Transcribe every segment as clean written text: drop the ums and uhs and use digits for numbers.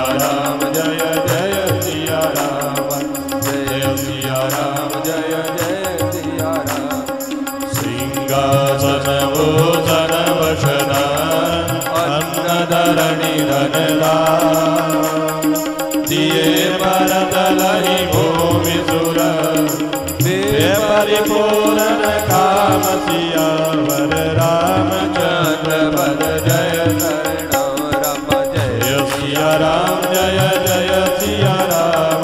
सिया राम जय जय सिया राम जय सिया राम जय जय सिया राम। सिंहासन भूषण वशधान अन्न धरणि धनदान दिए भरत लहि भूमि सुर परिपूर्ण काम सियावर रामचंद्र पद जय शरण राम जय सिया राम जय जय सिया राम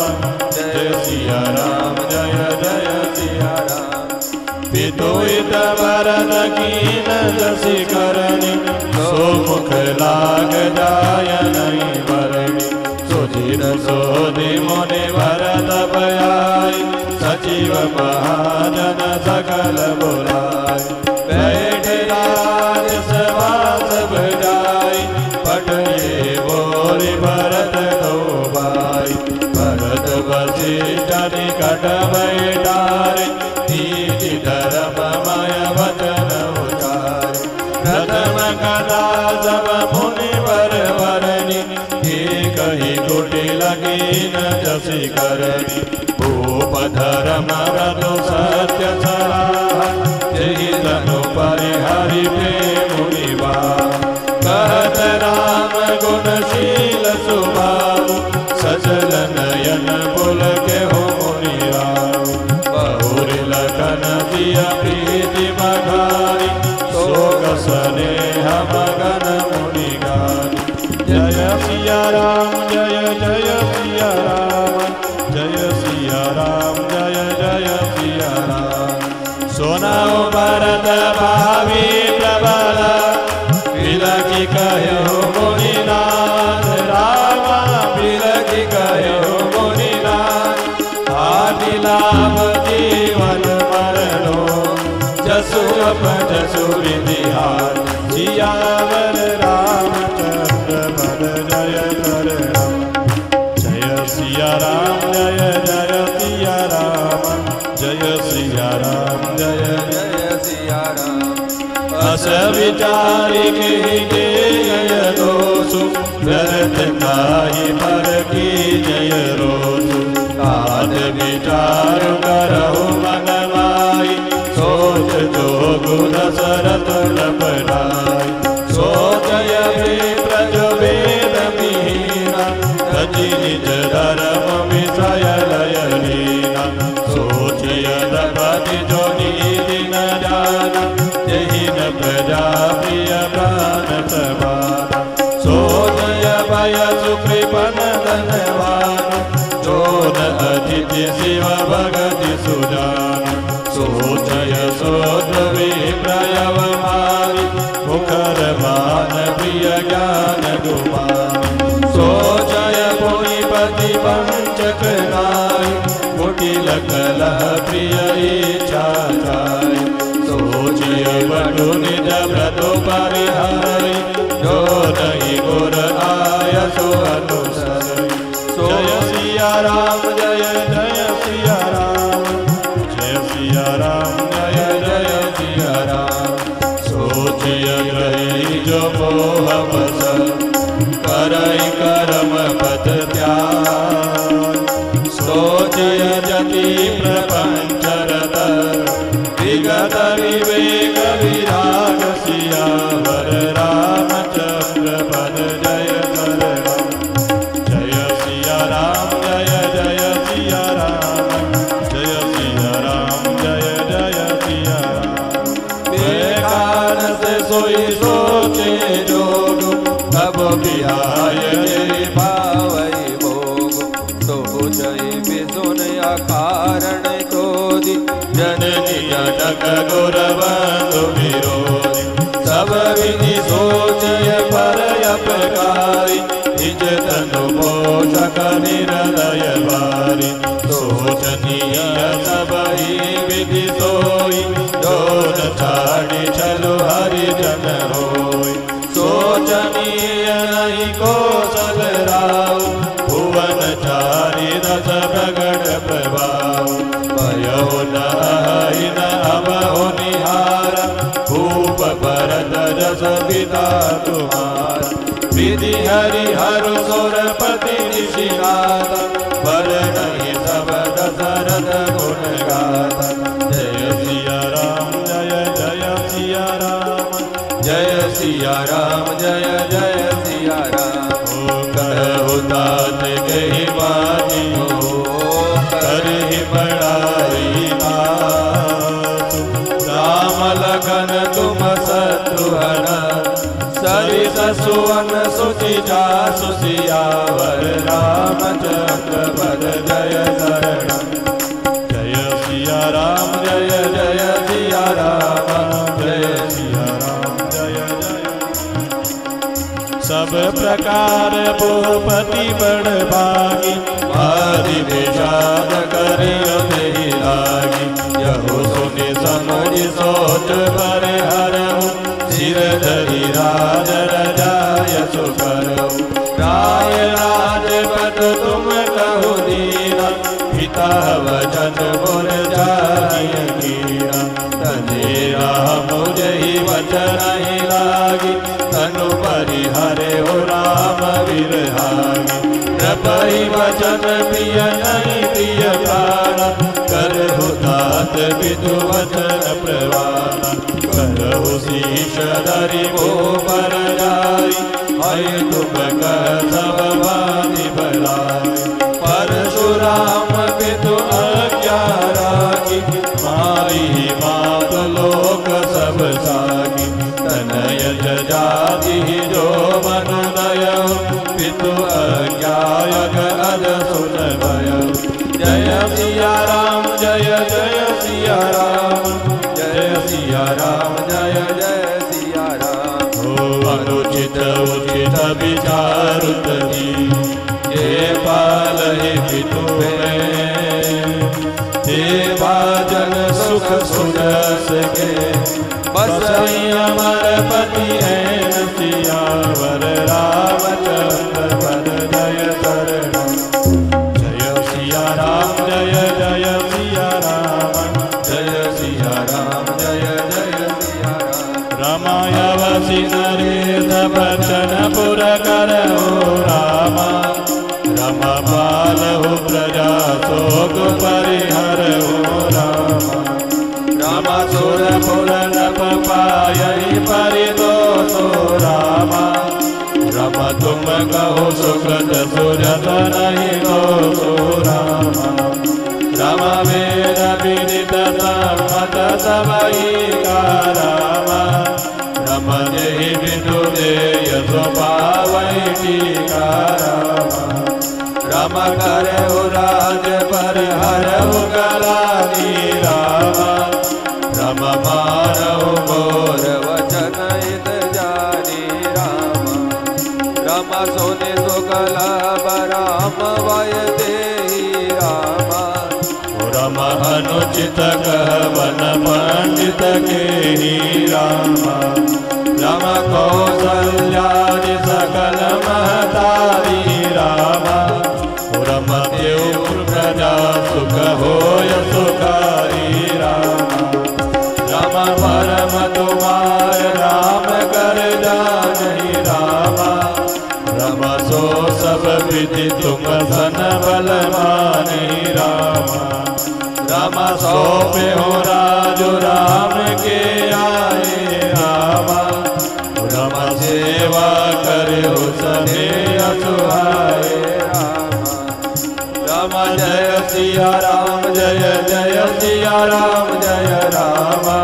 जय सिया राम जय जय सिया राम। पितुहित वरद कीन जसि करनी सो मुख लाग जाय नहीं वरणी सुधीर सोधि मुनि वरद भयाई सचिव महाजन सकल बुलाय बैठ राज सभा सब जाई पटये बोरि भरत दो भाई भरत वशिष्ठ निकट बैठारे नीति धर्ममय वचन उचारे प्रथम कथा सब मुनि वर वरनी कही कुटिल कीन जसि करनी भूप धर्म रतु सत्य सलाह जहि तनु परिहरि प्रेम मुनिवा कहत राम गुणशील सुभाव सजल नयन पुल के हो मुनि राव बहुरि लखन दिया प्रीति बखारी शोक स्नेह मगन मुनि गारी। जय सिया राम जय जय सिया राम जय सिया राम जय जय सिया राम। सुनाओ भरत भावी प्रबल बिलखि कहो मुनिनाथ रामा बिलखि कहो मुनिनाथ आदि लाभ जीवन मरणो जसु अपठ सुविधिहार सियावर रामचंद्र पद जय शरण जय सिया राम जय जय सिया राम जय सिया राम जय जय सिया राम। अस विचारि के जय दोषु व्यर्थ काहि पर की जय रोषु काल विचार करहु मन माई सोच जोगु दशरथ नपराई सोचय विप्रज वेद विहीना रचि निज धर्म विषय लय लीना सोचिय रघुपति जो नीति न जाना यही न प्रजा प्रिय प्राण समाना सोचय भय सुकृपन धनवान जो न अतिथि शिव भगति सुजान सोचय सोच विप्रयव मारी मुखर मान प्रिय ज्ञान गुमान सोचय पुनिपति पंचक नाय कुटिल कलह प्रिय इच्छा जाय सोचिय बटु निज व्रत परिहरि जो नहीं गुर आय सो अनुसर। जय सिया राम जय जय सिया राम जय सिया राम जय जय सिया राम। सोचिय ग्रही जो मोह बस करई कर्म पथ त्याग सोचिय जति प्रपंच रत विगत विवेक विराग सियावर रामचंद्र पद जय शरण जय सिया राम जय जय सिया राम जय सिया राम जय जय सिया राम। बेकार से सोई सोचे जोग तब बिहाय भावई भोग सोचई विसुन अकारण क्रोधि जननी जनक गुर बंधु विरोधि सब विधि सोचय पर अपकारी निज तनु पोषक निरदय बारी सोचनीय सब ही विधि सोई जो न छाड़ी चलो हरि जन होई सोचनीय नहीं कौशल राव भुवन चारि रस प्रगट प्रभाव भयो न अबहो निहार भूप भरत जस पिता तुम्हार विधि हरि हर सुरपति निशिनाथ वर नहीं सब दशरथ गुण गाथा। जय सिया राम जय जय सिया राम जय सिया राम जय जय सिया राम। ओ कहु तात कही बानी हो करहि बड़ाई नाथ। राम लखन तुम शत्रुघ्न सरिस सुवन सुचि जासु सियावर रामचंद्र पद जय शरणम। जय सिया राम जय जय सिया राम जय सिया राम जय जय। सब प्रकार भूपति बड़ भागी आदि विषाद करियो नहीं लागी। यहो सुनि समझि सोच पर हरहु सिर धरि राज रजाय सुकरहु। राय राजपद तुम कहु दीना पिता वचन मोर जाहि कीना। तने राम मुझहि वचन ही लागी तनु परिहरे हो राम विरहागी। प्रभहि वचन प्रिय नहीं प्रिय प्राण करहु तात विदु वचन प्रवान। करहु शीश धरि वो पर जाई हय तुम कह सब बानी भलाई। परशुराम पितु आज्ञा राखी मारी मात लोक सब सागी। तनय जाति जो मनु नयौ पितु आज्ञायक अद सुन भयो। जय सिया राम जय जय सिया राम जय सिया राम जय जय सिया राम। हो अनुचित उचित विचारुत ही ये पालहि पितु देवा जन सुख सुरस के बसई अमर पति ऐन सियावर रामचंद्र पद जय शरणम। जय सिया राम जय जय सिया राम जय सिया राम जय जय सिया राम। रमाय वसी नरेश बचन पुर करहु रामा। रम पालहु प्रजा शोक परिहरहु रामा। रामा सुर पुर नभ पायहि परितोषो रामा। रम तुम कहो सुखद सुरत नहीं दोषो रामा। रम वेद विदित सम्मत सबई का रामा। रम जहि विदु देय स्वभावै टीका रामा। रम करहु राज परिहरहु गलानी रामा। रम मारहु मोर वचन हित जानी रामा। रम सोने सुकलाभ राम वय देहि रामा। रम अनुचित कहवन पंडित केहि रामा। रम कौसल्यादि सकल महतारी रामा। रम देव प्रजा सुख होय सुखारी रामा। रम परम तुम्हार राम कर जानि रामा। रम सो सब विधि तुम सन बल मानि रामा। रम सौंपे हो राजु राम के आए रामा। रम सेवा करे हो सने असुहाए रामा। रम जय सिया राम जय जय सिया राम जय रामा।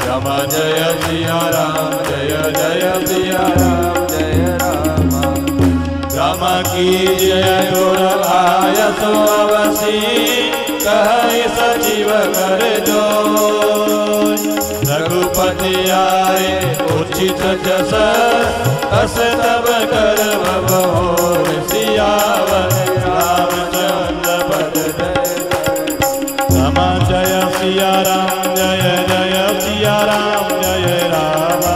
रम जय सिया राम जय जय सिया राम जय रामा। रम की जय गुर आयसो अवसी कहि सजीव कर जो। रघुपति आए उचित जस अस तब कर भवोर सियावर रामचंद्र पद जय। रम जय सिया राम जय जय सिया राम जय रामा।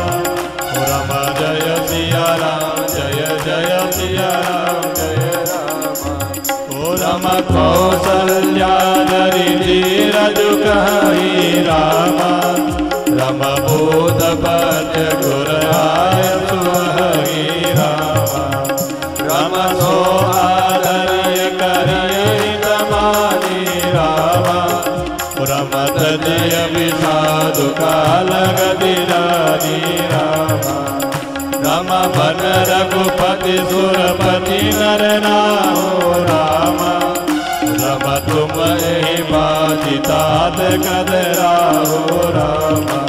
रम जय सिया राम जय जय सिया राम जय रामा। ओ रम कौसल्या धरि धीरज कहि रामा। रम बोध पद गुर आय सुहहि रामा। रमसो आदरय करिय तमानी रामा रमत जय विषादु काल गदिरानी रामा रम बन रघुपति सुरपति नर नाम रामा रम तुम ही बाजितात कदराहो रामा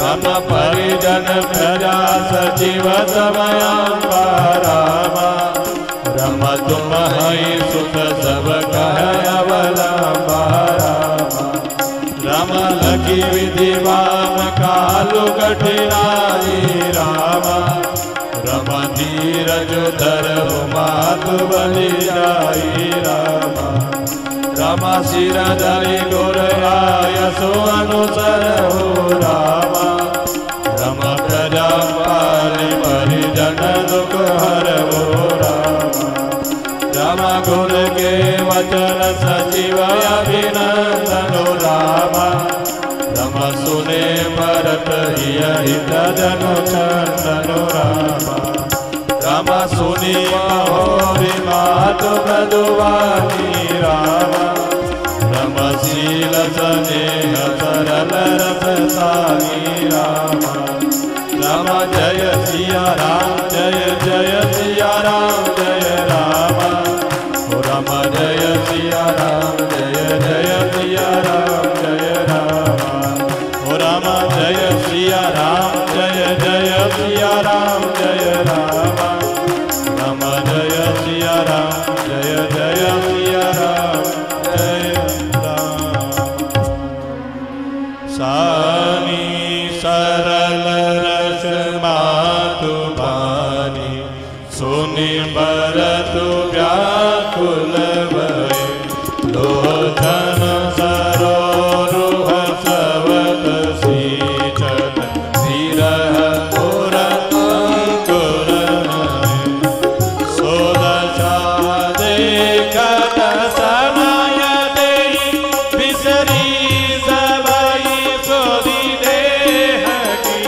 रम परिजन प्रजा सचिव समयांबा रामा रम तुम ही सुख सब कह अवलंबा रामा रम लगी विधि वाम कालु कठिनाई रामा रम धीरज धरहु मातु बलि जाई रामा रम सिर धरि गुर आयसु अनुसरहु रामा रम प्रजा पालि परिजन दुख हरहु रामा रम गुर के वचन सचिव अभिनंदनु रामा रम सुने भरत हित जनु चंदनु रामा रम सुनी महोरि मातु मधुवानी रामा रम शील स्नेह सरल रस सानी रामा रम जय सिया राम जय जय सिया राम जय रामा रम जय सिया राम जय जय सिया राम जय रामा रम जय सिया राम जय जय सिया राम जय रामा रम जय सिया राम जय जय सिया राम जय राम। सानी सरल रस मातु भानी सुनि बरतु व्याकुल भय लोचन सरोरुह सवत सींचन विरह पुरत अंकुर सोदशा देखत समय देहि बिसरी सबई सोदी देह की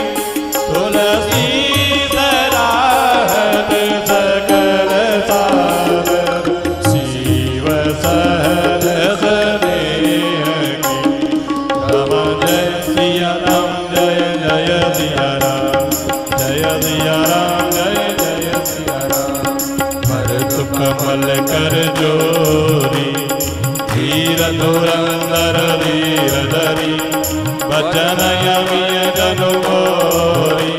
तुलसी सराहत सकल सागर शिव सहज स्नेह की रम जय सिया राम जय जय सिया राम जय सिया राम जय जय सिया राम भरत कमल कर जोरी धीर धुरंधर धीर धरी वचन यमिय जनु मोरी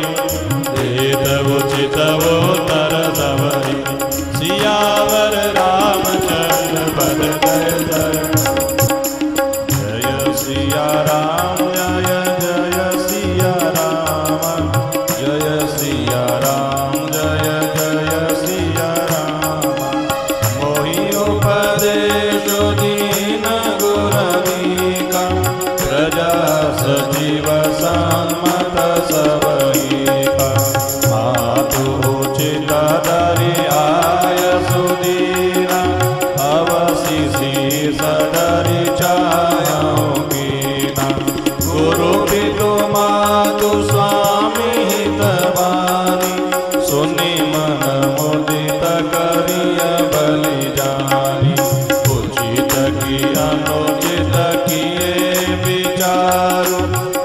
देत उचित वो तर सवरी सियावर रामचंद्र पद जय जय सिया राम जय जय सिया राम जय सिया राम जय जय सिया राम मोहि उपदेश दीन गुरमीका प्रजा सजीव सम्मत सबहिका मातु उचित धरि आय सुदीना अवशिषि सदरि छायां कीना गुरु पितु मातु स्वामी हितवानी सुनि मन मुदित करिय बलि जानी उचित की अनुचित किए विचारु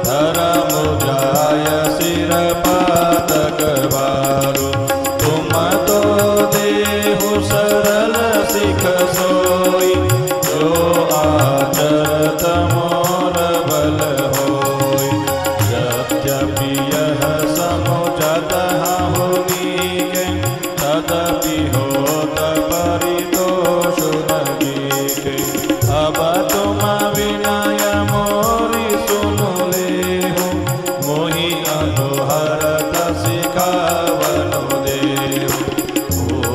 धर्म जाय सिर पातक बारु तुम तो देहु सरल सिख सोई जो आचरत मोर बल होई यद्यपि यह समुझत हूँ नीके तदपि होत परितोष नदीके अब तुम विनय मोरि सुनु लेहु मोहि अनुहरत सिखावनु देहु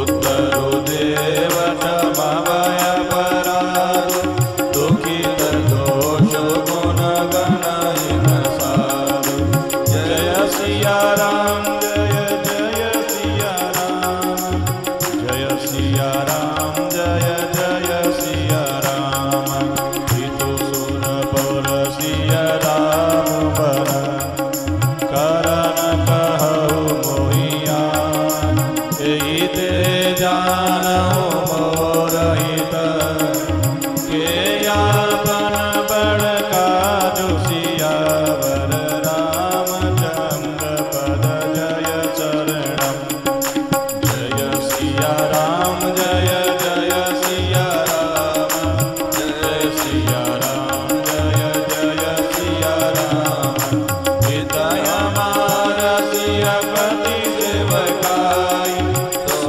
उत्तरु देव क्षमवय परारु दुखित दोष गुण गणहि न सारु जय सिया राम जय जय सिया राम जय सिया राम जानहु मोर हित के आपन बड़का जो सियावर रामचंद्र पद जय चरणम। जय सिया राम जय जय सिया राम जय सिया राम जय जय सिया राम। हृदय मार सियापति सेवकाई तो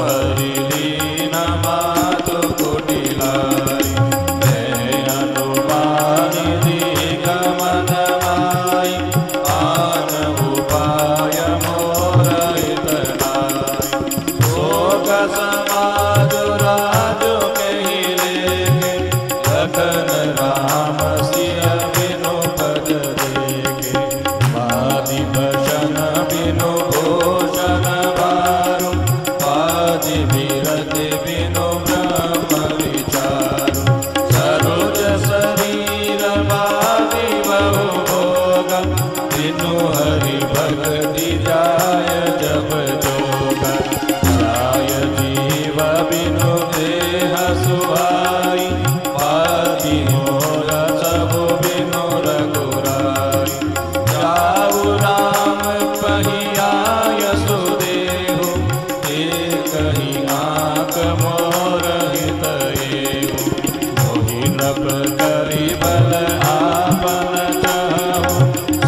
हरि लीन मातु कुटिलाई। अनुबानी दीघ मधमाई आन उपाय मोर हितनाई। शोक समाज राज कहि लेके लखन राम सिया बिनु पद देखे। वादी भजन बिनु भूषण बारु वादी विरति बिनु ब्रह्म विचारु। सरोज शरीर वादी बहु भोग बिनु हरि भक्ति जाय जब जोग। जाय जीव बिनु देह सुहाई वादी मोर सब बिनु रघुराई। जाऊ राम पहियाय सुदेहु एक ही आँख मोर हित एहु। मोहि नभ करि बल आपन चाहु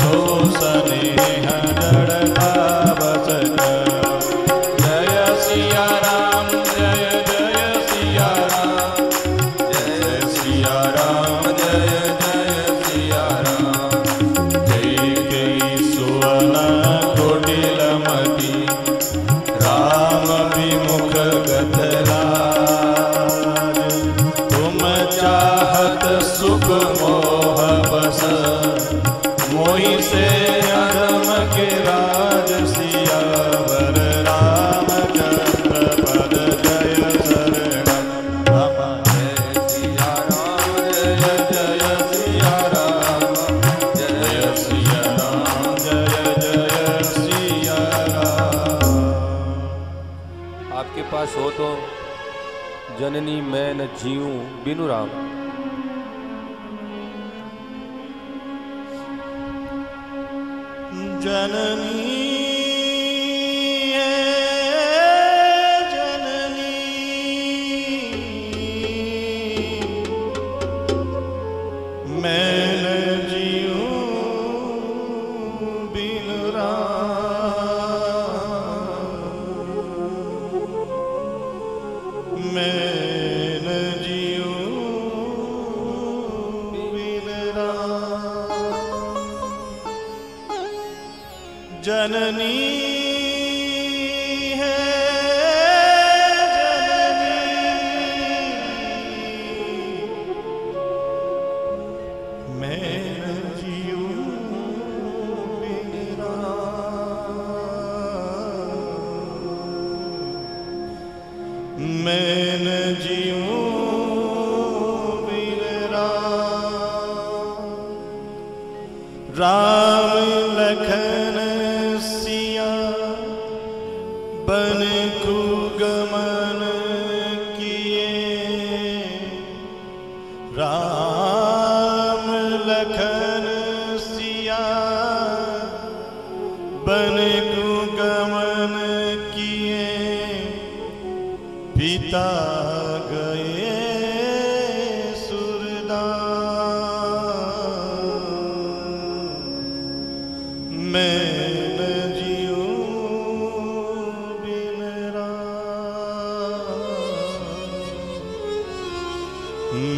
सो स्नेह जड़ता बस कहु। जय सिया राम जय जय सिया राम जय सिया राम जय जय सिया राम। जय जय सुवन कुटिलमति राम विमुख गतराज। तुम चाहत सुख मोह बस मोहि से अधम के राज। सियावर रामचंद्र पद जय शरणम। जय सिया राम जय जय सिया राम जय सिया राम जय जय सिया राम। आपके पास हो तो जननी मैं न जीऊं बिनु राम। जननी है जननी मैं न जीऊं बिनु राम। मैं न जीऊं बिनु राम। जननी है जननी मैं न जीऊं बिनु राम। मैं न जीऊं बिनु राम। राम लखन सिया बन कुगमन किए। राम लखन सिया बन कुगमन किए। पिता गए सुरदान। मैं न जीऊं बिनु राम।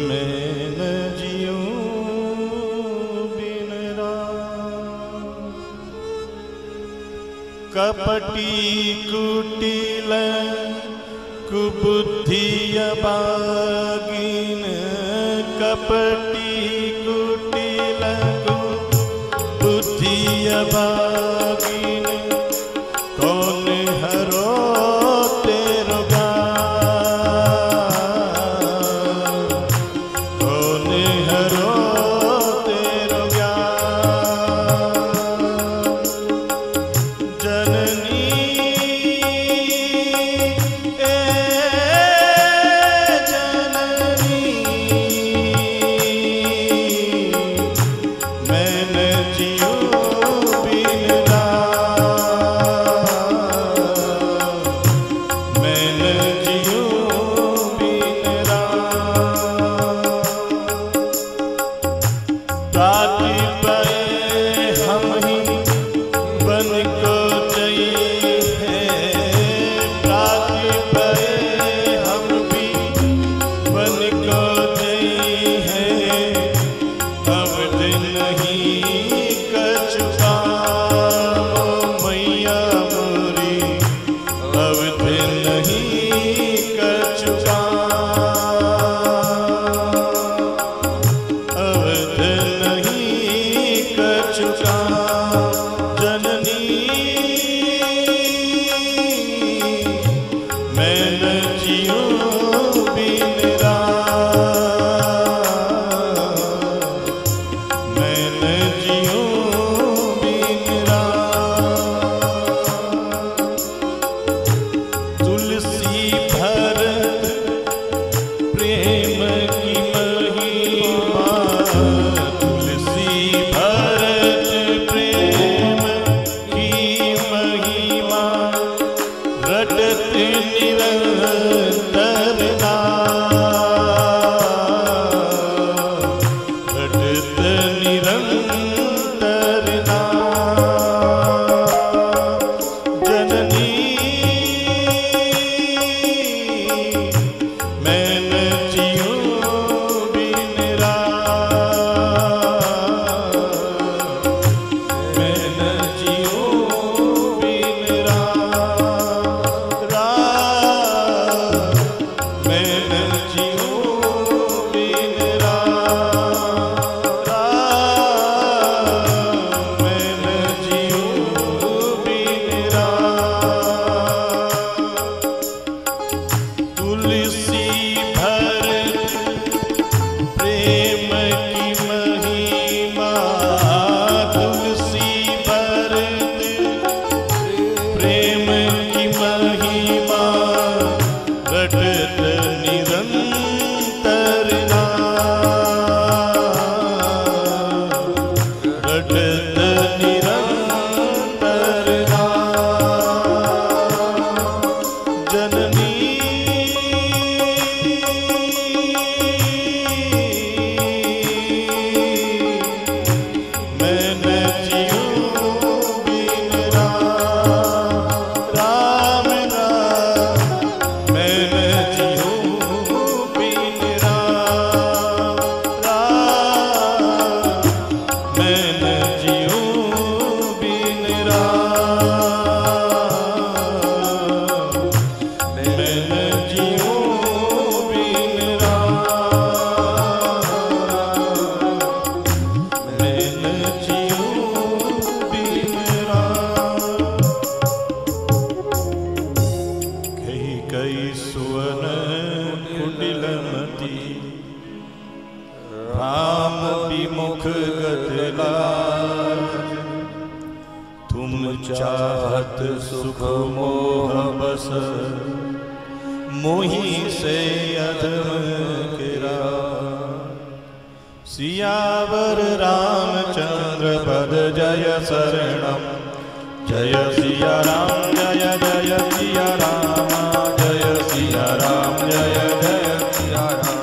मैं न जीऊं बिनु राम। कपटी कुटिल कुबुद्धिय बागिन। कपटी कुटिल कुबुद्धिय बागिन। कौन हरो तेरो ज्ञान। कौन हरो तेरो ज्ञान। जननी जियूं बिन राम, मैं न जियूं बिन राम। तुलसी भरत प्रेम की महिमा, तुलसी भरत प्रेम की महिमा, रटत निरंतर नाम, रटत निरंतर नाम। जननी मैं न जियूं बिन राम, मैं न जियूं बिन राम। राम मैं न जियूं बिन राम, राम मैं न जियूं बिन राम। तुलसी भरत प्रेम की महिमा, तुलसी भरत प्रेम की महिमा, रटत निरंतर नाम, रटत निरंतर नाम। जननी मैं न जियूं बिन राम, राम राम मैं न जियूं बिन राम, राम मैं न जियूं बिन राम, मैं न जियूं बिन राम, मैं न जियूं बिन राम। कही कई सुवन कुटिलमती, राम विमुख गतलाज। तुम चाहत सुख मोह बस, मोही से अधम गिरा। सियावर रामचंद्र पद जय शरणम, जय सिया राम जय जय सिया राम, जय सिया राम जय जय सिया राम।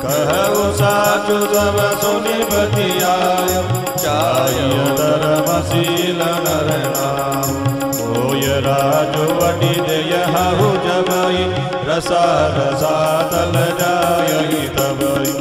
कहु साचु सब सुनि बतियाय, चाय धर्मशील नर नाम। होय राजु वडि जय हहु जबई, रसा रसा तल जायहि तबई।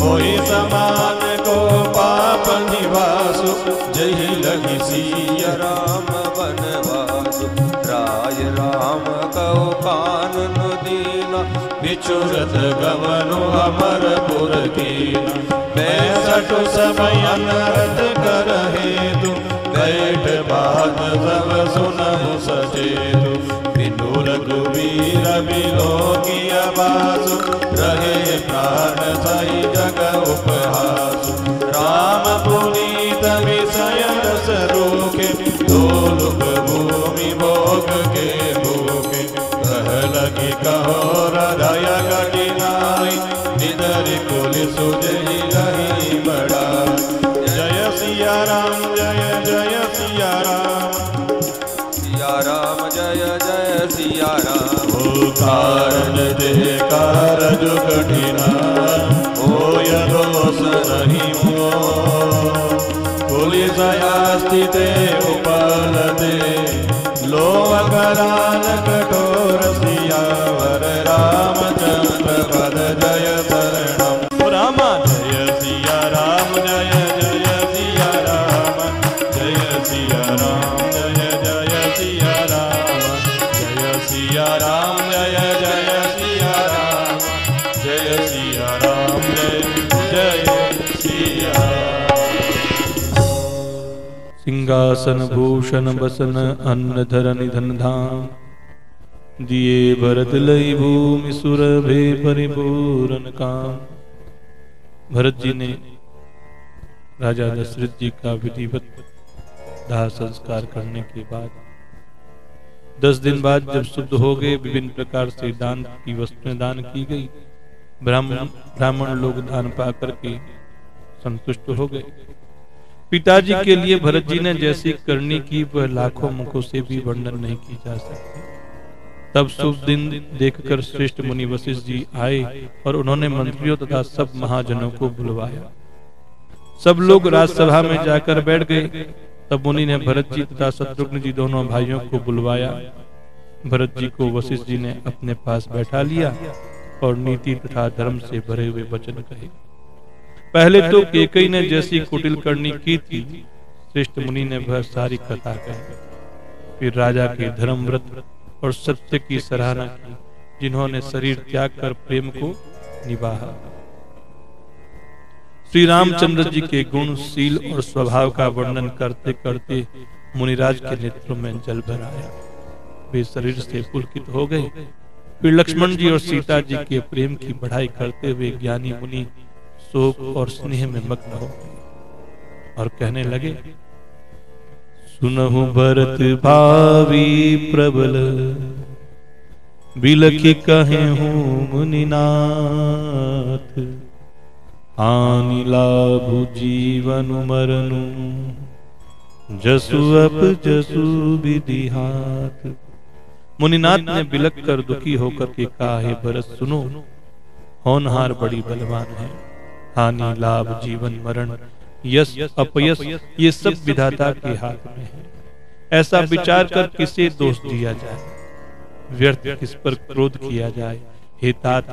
होय समान को पाप निवासु, जहि लगी सिया राम बनवासु। राय राम कहो कानन दीना, बिछुरत गवनु अमरपुर कीना। 65 समय अनर्थ करहे तु, बैठ बात सब सुनहु सचेतु। बिनु रघुवीर बिलोकिया बासु, रहे प्राण सही जग उपहासु। राम पुनीत विषय रस रोके, दोलुक भूमि भोग के भूखे। कह लगी कहो हृदय कठिनाई, निधरि कुल सुजहि रही बड़ाई। जय सिया राम जय जय सिया राम, सिया राम जय जय सिया राम। हो कारण दे कारज कठिना, होय दोष नहीं मो। पुलिस स्थिते उपलते, लोभ कराल कठोर। सियावर रामचंद्र पद जय शरणम, राम जय सिया राम जय जय सिया राम, जय सिया राम जय जय सिया राम, जय सिया राम जय जय सिया राम, जय सिया राम जय जय सिया। सिंहासन भूषण बसन अन्न धर निधन धाम, दिए भरत लई भूमि सुरभे परिपूरन काम। भरत जी ने राजा दशरथ जी का विधिवत दाह संस्कार करने के बाद 10 दिन बाद जब शुद्ध हो गए, विभिन्न प्रकार से दान की वस्तुएं दान की गई। ब्राह्मण लोग दान पाकर के संतुष्ट हो गए। पिताजी के लिए भरत जी ने जैसी करनी की वह लाखों मुखों से भी वर्णन नहीं की जा सकती। तब शुभ दिन देखकर श्रेष्ठ मुनि वशिष्ठ जी आए और उन्होंने मंत्रियों तथा सब महाजनों को बुलवाया। सब लोग राजसभा में जाकर बैठ गए। तब मुनि ने भरत जी तथा शत्रुघ्न जी दोनों भाइयों को बुलवाया। भरत जी को वशिष्ठ जी ने अपने पास बैठा लिया और नीति तथा धर्म से भरे हुए वचन कहे। पहले तो केकई ने जैसी कुटिल करनी की थी, श्रेष्ठ मुनि ने वह सारी कथा कही। फिर राजा के धर्म व्रत और सत्य की सराहना की, जिन्होंने शरीर त्याग कर प्रेम को निभाया। श्री रामचंद्र जी के गुण, शील और स्वभाव का वर्णन करते करते मुनिराज के नेत्रों में जल भर आया। वे शरीर से पुलकित हो गए। फिर लक्ष्मण जी और सीता जी के प्रेम की बढ़ाई करते हुए ज्ञानी मुनि शोक और स्नेह में मग्न हो गए और कहने लगे, सुनहु भरत भावी प्रबल, बिलखि कहे हूँ मुनिनाथ। हानि लाभु जीवन मरनु, जसु अप जसु विधि हाथ। मुनिनाथ ने बिलक कर दुखी होकर के कहा, हे भरत सुनो, होनहार बड़ी बलवान है। हानि लाभ जीवन मरण यश अपयश ये सब विधाता के हाथ में है। ऐसा विचार कर किसे दोष दिया जाए, व्यर्थ किस पर क्रोध किया जाए। हे तात,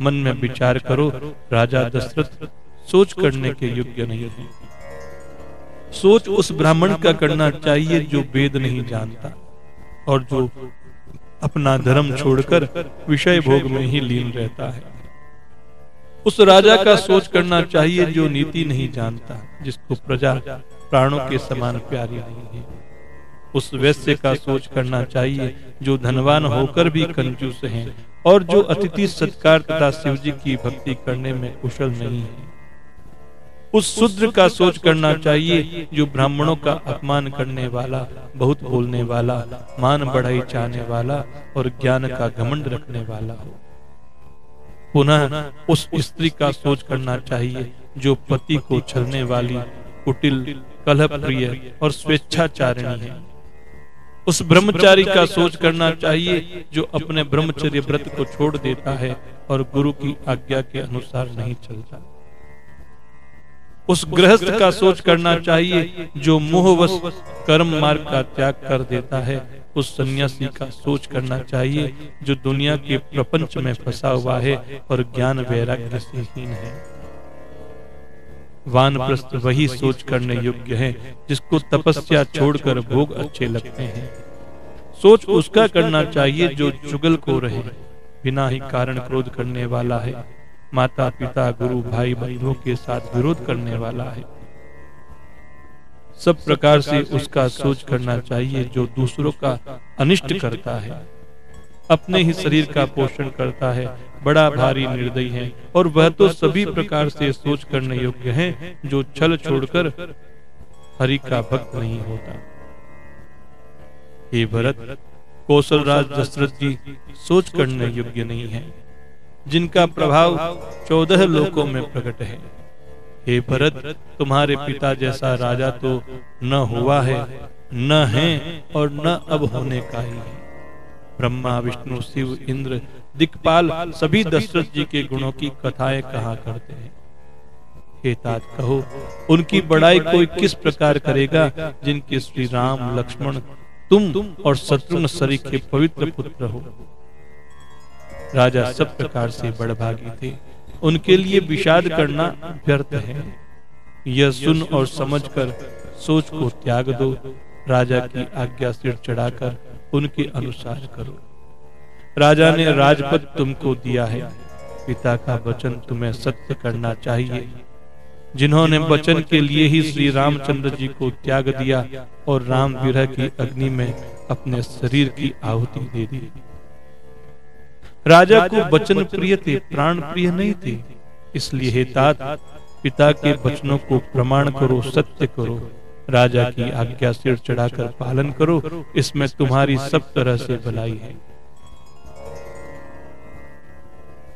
मन में विचार करो, राजा दशरथ सोच करने के योग्य नहीं है। सोच उस ब्राह्मण का करना चाहिए जो वेद नहीं जानता और जो अपना धर्म छोड़कर विषय भोग में ही लीन रहता है। उस राजा का सोच करना चाहिए जो नीति नहीं जानता, जिसको प्रजा प्राणों के समान प्यारी नहीं है। उस वैश्य का सोच करना चाहिए जो धनवान होकर भी कंजूस है और जो अतिथि सत्कार तथा शिव जी की भक्ति करने में कुशल नहीं है। उस शूद्र का सोच करना चाहिए जो ब्राह्मणों का अपमान करने वाला, बहुत बोलने वाला, मान बढ़ाई चाहने वाला और ज्ञान का घमंड रखने वाला हो। पुनः उस स्त्री का सोच करना चाहिए जो पति को छलने वाली, कुटिल, कलह प्रिय और स्वेच्छाचारिणी है। उस ब्रह्मचारी का सोच करना चाहिए जो अपने ब्रह्मचर्य व्रत को छोड़ देता है और गुरु की आज्ञा के अनुसार नहीं चलता। उस गृहस्थ का सोच करना चाहिए जो मोहवश कर्म मार्ग का त्याग कर देता है। उस सन्यासी का सोच करना चाहिए जो दुनिया के प्रपंच में फंसा हुआ है और ज्ञान वैराग्य से हीन है। वानप्रस्थ वही सोच करने योग्य है जिसको तपस्या छोड़कर भोग अच्छे लगते हैं। सोच उसका करना चाहिए जो चुगल को रहे, बिना ही कारण क्रोध करने वाला है, माता पिता गुरु भाई बंधुओं के साथ विरोध करने वाला है। सब प्रकार से उसका सोच करना चाहिए जो दूसरों का अनिष्ट करता है, अपने ही शरीर का पोषण करता है, बड़ा भारी निर्दयी है। और वह तो सभी प्रकार से सोच करने योग्य है जो छल छोड़कर हरि का भक्त नहीं होता। हे भरत, कौशलराज दशरथ जी सोच करने योग्य नहीं है, जिनका प्रभाव 14 लोकों में प्रकट है। हे भरत, तुम्हारे पिता जैसा राजा तो न हुआ है, न है और न अब होने का ही है। ब्रह्मा विष्णु शिव इंद्र दिक्पाल सभी दशरथ जी के गुणों की कथाएं कहा करते हैं। हे तात, कहो उनकी बड़ाई कोई किस प्रकार करेगा जिनके श्री राम लक्ष्मण तुम और शत्रुघ्न सरीखे पवित्र पुत्र हो। राजा सब प्रकार से बड़भागी थे, उनके लिए विषाद करना व्यर्थ है। यह सुन और समझकर सोच को त्याग दो, राजा की आज्ञा सिर चढ़ाकर उनके अनुसार करो। राजा ने राजपद तुमको दिया है, पिता का वचन तुम्हें सत्य करना चाहिए। जिन्होंने वचन के लिए ही श्री रामचंद्र जी को त्याग दिया और राम विरह की अग्नि में अपने शरीर की आहुति दे दी। राजा को वचन प्रिय थे, प्राण प्रिय नहीं थे। इसलिए हे तात, पिता के वचनों को प्रमाण करो, सत्य करो, राजा की आज्ञा सिर चढ़ाकर पालन करो, इसमें तुम्हारी सब तरह से भलाई है।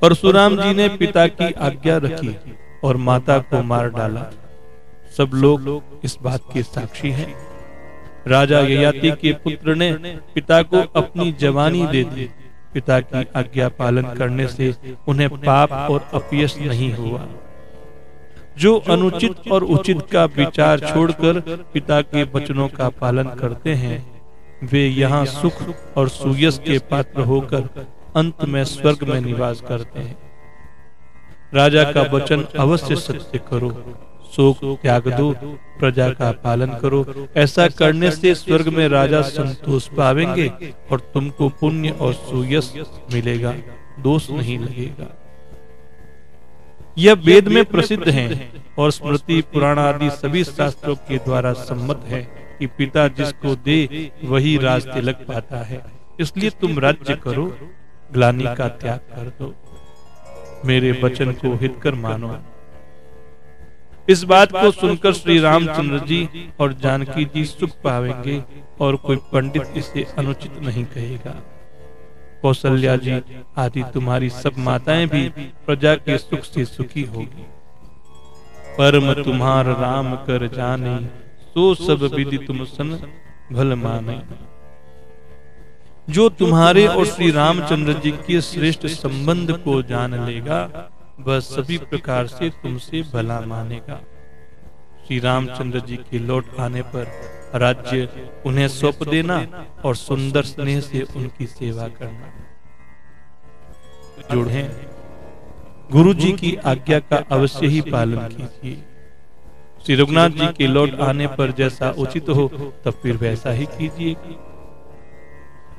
परशुराम जी ने पिता की आज्ञा रखी और माता को मार डाला। सब लोग इस बात के साक्षी हैं। राजा ययाति के पुत्र ने पिता को अपनी जवानी दे दी। पिता की आज्ञा पालन करने से उन्हें पाप और अपयश नहीं हुआ। जो अनुचित और उचित का विचार छोड़कर पिता के वचनों का पालन करते हैं, वे यहाँ सुख और सुयश के पात्र होकर अंत में स्वर्ग में निवास करते हैं। राजा का वचन अवश्य सत्य करो, शोक त्याग दो, प्रजा का पालन करो। ऐसा करने से स्वर्ग में राजा संतोष पावेंगे और तुमको पुण्य और सुयश मिलेगा, दोष नहीं लगेगा। यह वेद में प्रसिद्ध है और स्मृति पुराण आदि सभी शास्त्रों के द्वारा सम्मत है कि पिता जिसको दे वही राज तिलक पाता है। इसलिए तुम राज्य करो, ग्लानि का त्याग कर दो, मेरे वचन को हितकर मानो। इस बात को सुनकर श्री रामचंद्र जी और जानकी जी सुख पावेंगे और कोई पंडित इसे अनुचित नहीं कहेगा। कौशल्या जी आदि तुम्हारी सब माताएं भी प्रजा के सुख से सुखी होगी। परम तुम्हार राम कर जाने, सो सब विधि तुम सन भल माने। जो तुम्हारे और श्री रामचंद्र जी के श्रेष्ठ संबंध को जान लेगा, वह सभी प्रकार से तुमसे भला मानेगा। श्री रामचंद्र जी के लौट आने पर राज्य उन्हें सौंप देना और सुंदर स्नेह से उनकी सेवा करना। जोड़े, गुरु जी की आज्ञा का अवश्य ही पालन कीजिए। श्री रघुनाथ जी के लौट आने पर जैसा उचित हो तब फिर वैसा ही कीजिए।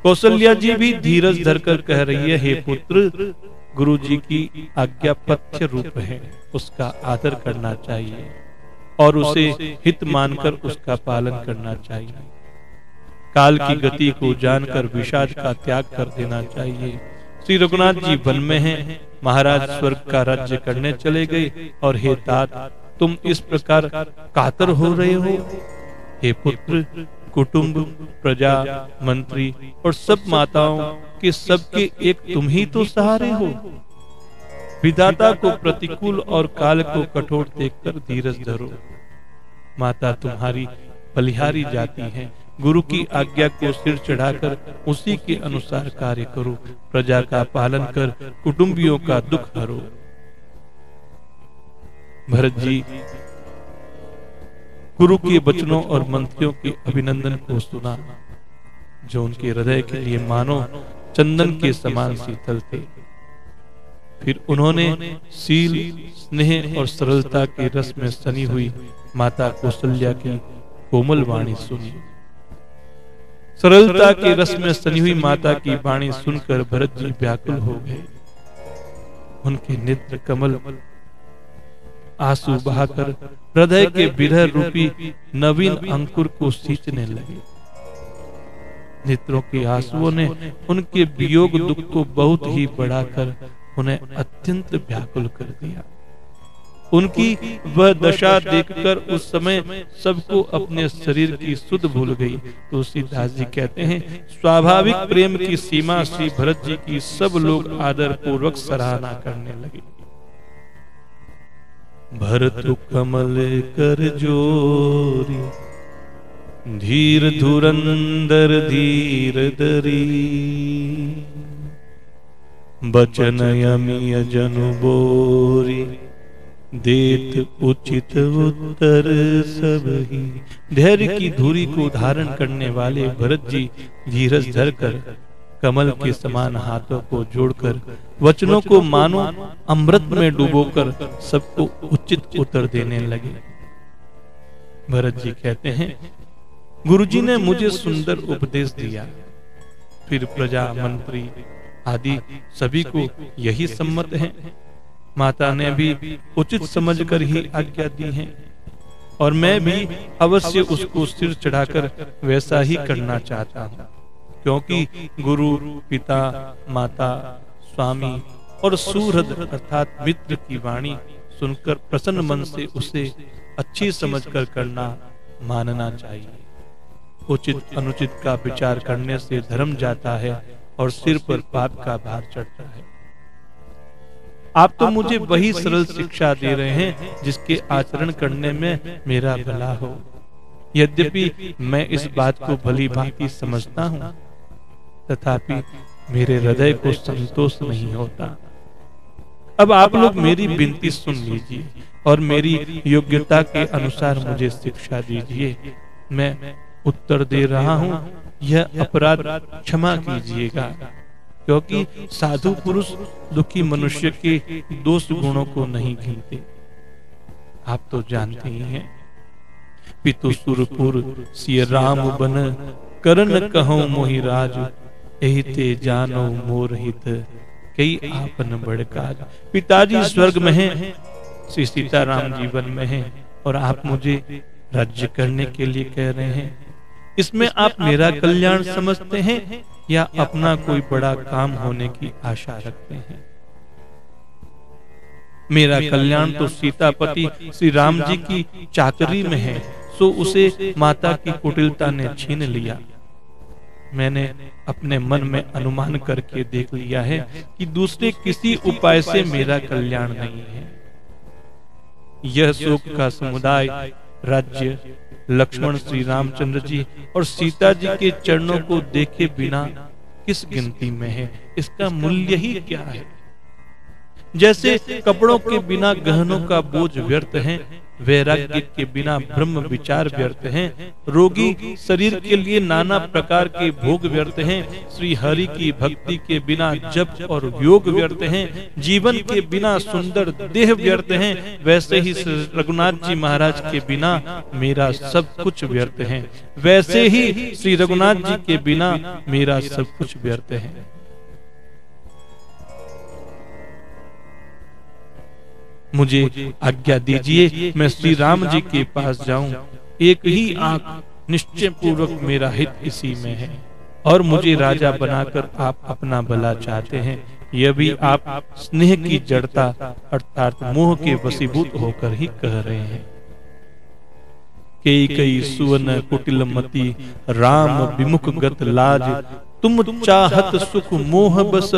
कौशल्या जी भी धीरज धरकर कह रही है, हे पुत्र, गुरु जी की आज्ञा पथ्य रूप है, उसका आदर करना चाहिए और उसे हित मानकर उसका पालन करना चाहिए। काल की गति को जानकर विषाद का त्याग कर देना चाहिए। श्री रघुनाथ जी वन में हैं, महाराज स्वर्ग का राज्य करने चले गए और हे तात, तुम इस प्रकार कातर हो रहे हो। हे पुत्र, कुटुंब, प्रजा, मंत्री और सब माताओं के सबके एक तुम ही तो सहारे हो। विधाता को प्रतिकूल और काल को कठोर देखकर धीरज धरो। माता तुम्हारी बलिहारी जाती है। गुरु की आज्ञा को सिर चढ़ाकर उसी के अनुसार कार्य करो। प्रजा का पालन कर कुटुंबियों का दुख हरो। भरत जी गुरु के वचनों और मंत्रियों के अभिनंदन को सुना, जो उनके हृदय के लिए मानो चंदन के समान शीतल थे। फिर उन्होंने शील, स्नेह और सरलता के रस में सनी हुई माता कौशल्या की कोमल वाणी सुनी। सरलता के रस में सनी हुई माता की वाणी सुनकर भरत जी व्याकुल हो गए। उनके नेत्र कमल आंसू बहाकर हृदय के विरह रूपी नवीन अंकुर को सींचने लगे। नेत्रों के आंसुओं ने उनके वियोग दुख को बहुत ही बढ़ाकर उन्हें अत्यंत व्याकुल कर दिया। उनकी वह दशा देखकर उस समय सबको अपने शरीर की सुध भूल गई। तुलसीदास जी कहते हैं, स्वाभाविक प्रेम की सीमा श्री भरत जी की सब लोग आदर पूर्वक सराहना करने लगे। भरत कमल कर जोरी, धीर धुरंदर धीर दरी, बचन यमिय जनु बोरी, देत उचित उत्तर सबही। धैर्य की धुरी को धारण करने वाले भरत जी धीरज धरकर कमल के समान हाथों को जोड़कर वचनों को मानो अमृत में डुबोकर सबको उचित उत्तर देने लगे। भरत जी कहते हैं, गुरुजी ने मुझे सुंदर उपदेश दिया। फिर प्रजा, मंत्री आदि सभी को यही सम्मत है। माता ने भी उचित समझकर ही आज्ञा दी है और मैं भी अवश्य उसको सिर चढ़ाकर वैसा ही करना चाहता हूँ, क्योंकि गुरु, पिता, माता, स्वामी और सुहृद अर्थात मित्र की वाणी सुनकर प्रसन्न मन से उसे अच्छी समझकर करना मानना चाहिए। उचित अनुचित का विचार करने से धर्म जाता है और सिर पर पाप का भार चढ़ता है। आप तो मुझे वही सरल शिक्षा दे रहे हैं जिसके आचरण करने में मेरा भला हो। यद्यपि मैं इस बात को भली भांति समझता हूँ, तथापि मेरे हृदय को संतोष नहीं होता। अब आप लोग मेरी विनती सुन लीजिए और मेरी योग्यता के अनुसार मुझे शिक्षा दीजिए। मैं उत्तर दे रहा हूँ, यह अपराध क्षमा कीजिएगा, क्योंकि साधु पुरुष दुखी मनुष्य के दोष गुणों को नहीं गिनते। आप तो जानते ही हैं, पितु सुरपुर सिय राम बन करन कहो मोहि राज, एहि ते जानो मोर हित कई आपन बड़काज। पिताजी स्वर्ग में हैं, श्री सीताराम जीवन में हैं, और आप मुझे राज्य करने के लिए कह रहे हैं। इसमें आप मेरा कल्याण समझते हैं या अपना कोई बड़ा काम होने की आशा रखते हैं? मेरा कल्याण तो सीतापति श्री राम जी की चाकरी में है, सो उसे माता की कुटिलता ने छीन लिया। मैंने अपने मन में अनुमान करके देख लिया है कि दूसरे किसी उपाय से मेरा कल्याण नहीं है। यह शोक का समुदाय राज्य लक्ष्मण श्री रामचंद्र जी और सीता जी के चरणों को देखे बिना किस गिनती में है? इसका मूल्य ही क्या है? जैसे कपड़ों के बिना गहनों का बोझ व्यर्थ है, वैराग्य के बिना ब्रह्म विचार व्यर्थ हैं, रोगी शरीर के लिए नाना प्रकार के भोग व्यर्थ हैं, श्री हरि की भक्ति के बिना जप और योग व्यर्थ हैं, जीवन के बिना सुंदर देह व्यर्थ हैं, वैसे ही रघुनाथ जी महाराज के बिना मेरा सब कुछ व्यर्थ है। वैसे ही श्री रघुनाथ जी के बिना मेरा सब कुछ व्यर्थ है। मुझे आज्ञा दीजिए, मैं श्री राम जी के पास जाऊं। एक ही आंख निश्चय पूर्वक मेरा हित इसी में है, और मुझे राजा बनाकर आप अपना भला चाहते हैं। यह भी आप स्नेह की जड़ता अर्थात मोह के वशीभूत होकर ही कह रहे हैं। कई सुवन कुटिल मति राम विमुख गत लाज, तुम चाहत सुख मोह बस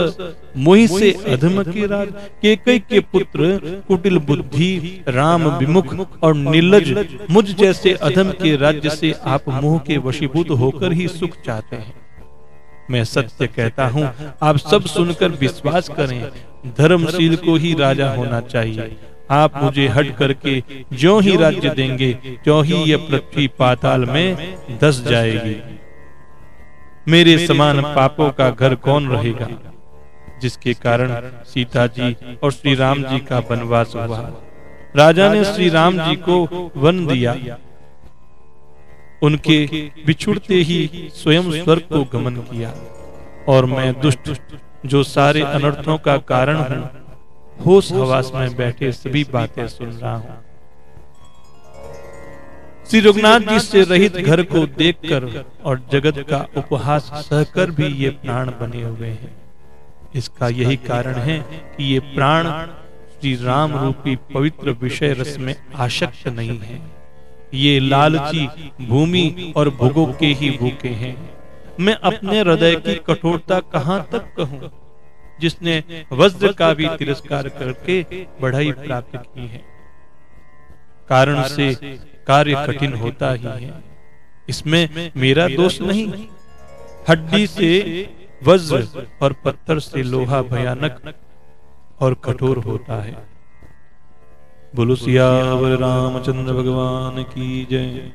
मोहि से अधम के राज। केकई के पुत्र कुटिल बुद्धि राम विमुख और निर्लज मुझ जैसे अधम के राज्य से आप मोह के वशीभूत होकर ही सुख चाहते हैं। मैं सत्य कहता हूँ, आप सब सुनकर विश्वास करें, धर्मशील को ही राजा होना चाहिए। आप मुझे हट करके जो ही राज्य देंगे, त्यों ही यह पृथ्वी पाताल में धस जाएगी। मेरे समान पापों का घर कौन रहेगा, जिसके कारण सीता जी और श्री राम जी का वनवास हुआ। राजा ने श्री राम जी को वन दिया, उनके बिछुड़ते ही स्वयं स्वर्ग को गमन किया, और मैं दुष्ट जो सारे अनर्थों का कारण हूँ, होश हवास में बैठे सभी बातें सुन रहा हूँ। श्री रघुनाथ जी से रहित घर को देखकर और जगत का उपहास सहकर भी ये प्राण बने हुए हैं। इसका यही कारण है कि ये प्राण श्री राम रूपी पवित्र विषय रस में आसक्त नहीं है। ये लालची भूमि और भोगों के ही भूखे हैं। मैं अपने हृदय की कठोरता कहाँ तक कहूँ, जिसने वज्र का भी तिरस्कार करके बढ़ाई प्राप्त की है। कारण से कार्य कठिन होता ही है, इसमें मेरा दोष नहीं। हड्डी से वज्र और पत्थर से लोहा भयानक और कठोर होता है। बोलो सियावर रामचंद्र भगवान की जय।